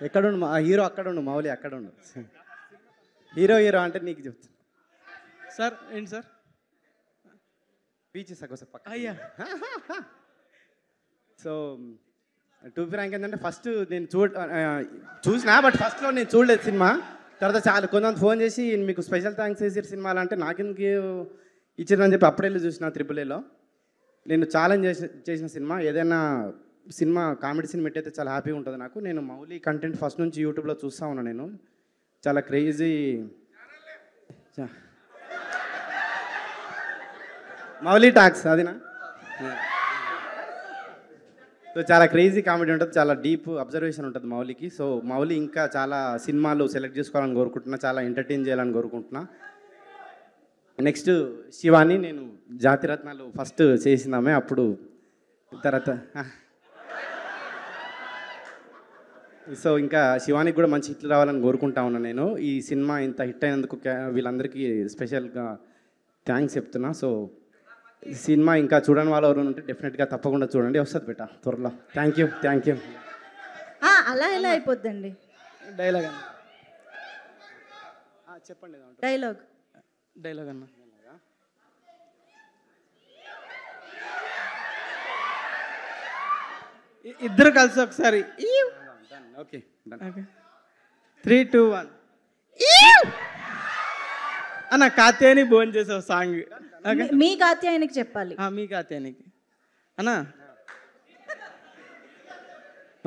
ఎక్కడుండు మా hero, అక్కడుండు Mouli, అక్కడుండు. Hero hero అంటే నీకు చెప్తాను సార్. ఏంటి సార్? బీచ్ సగోస పక్క. అయ్యా. సో టు బి ఫ్రాంక్ ఏంటంటే ఫస్ట్ నేను చూసినా, బట్ ఫస్ట్లో నేను చూడలేదు సినిమా. తర్వాత చాలా కొంతమంది ఫోన్ చేసి మీకు స్పెషల్ థ్యాంక్స్ వేసారు సినిమాలు అంటే నాకెందుకు ఇచ్చారని చెప్పి అప్పుడే చూసిన AAAలో. నేను ఛాలెంజ్ చేసిన సినిమా, ఏదైనా సినిమా కామెడీ సినిమా అయితే చాలా హ్యాపీగా ఉంటుంది నాకు. నేను మౌలి కంటెంట్ ఫస్ట్ నుంచి యూట్యూబ్లో చూస్తూ ఉన్నాను. నేను చాలా క్రేజీ మౌలి టాక్స్ అదినా. సో చాలా క్రేజీ కామెడీ ఉంటుంది, చాలా డీప్ అబ్జర్వేషన్ ఉంటుంది మౌలికి. సో మౌలి ఇంకా చాలా సినిమాలు సెలెక్ట్ చేసుకోవాలని కోరుకుంటున్నా, చాలా ఎంటర్టైన్ చేయాలని కోరుకుంటున్నా. నెక్స్ట్ శివాని, నేను జాతిరత్నాలు ఫస్ట్ చేసిందామే, అప్పుడు తర్వాత సో ఇంకా శివానికి కూడా మంచి హిట్లు రావాలని కోరుకుంటా ఉన్నాను నేను. ఈ సినిమా ఇంత హిట్ అయినందుకు వీళ్ళందరికీ స్పెషల్గా థ్యాంక్స్ చెప్తున్నా. సో సినిమా ఇంకా చూడని వాళ్ళు ఎవరు ఉంటే డెఫినెట్గా తప్పకుండా చూడండి, వస్తుంది బేటా త్వరలో. Thank you. అలా ఎలా అయిపోద్దండి? డైలాగ్ అన్న, చెప్పండి. డైలాగ్ అన్న. ఇద్దరు కలిసి ఒకసారి. ఓకే, 3, 2, 1. అన్న కాత్యాయని భోజనం చేసావు సాంగ్. మీ కాత్యాయనికి చెప్పాలి. మీ కాత్యాయనికి అన్నా.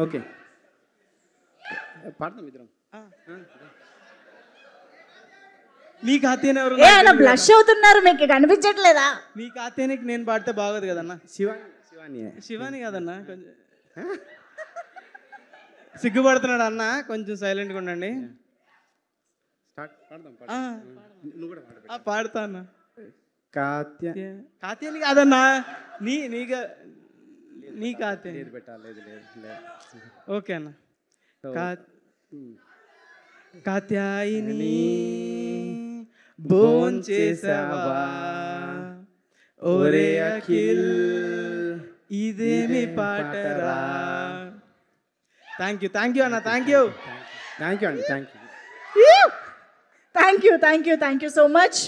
ఓకే, పాడతాం ఇద్దరం. మీ కాత్యాయని ఎవరు? బ్లష్ అవుతున్నారు, మీకు కనిపించట్లేదా? మీ కాత్యాయనికి నేను పాడితే బాగోదు కదన్నా. శివాని కాదన్నా, కొంచెం సిగ్గుపడుతున్నాడు అన్న, కొంచెం సైలెంట్గా ఉండండి. పాడతా అన్న. కాత్యాయని కాదన్నా, నీ కాత్యాయని పెట్టాలి. ఓకే అన్న. కాత్యాయని భోజనం చేసావా ఓరే అఖిల్, ఇదేమి పాటరా. థ్యాంక్ యూ అన్న. Thank you so much.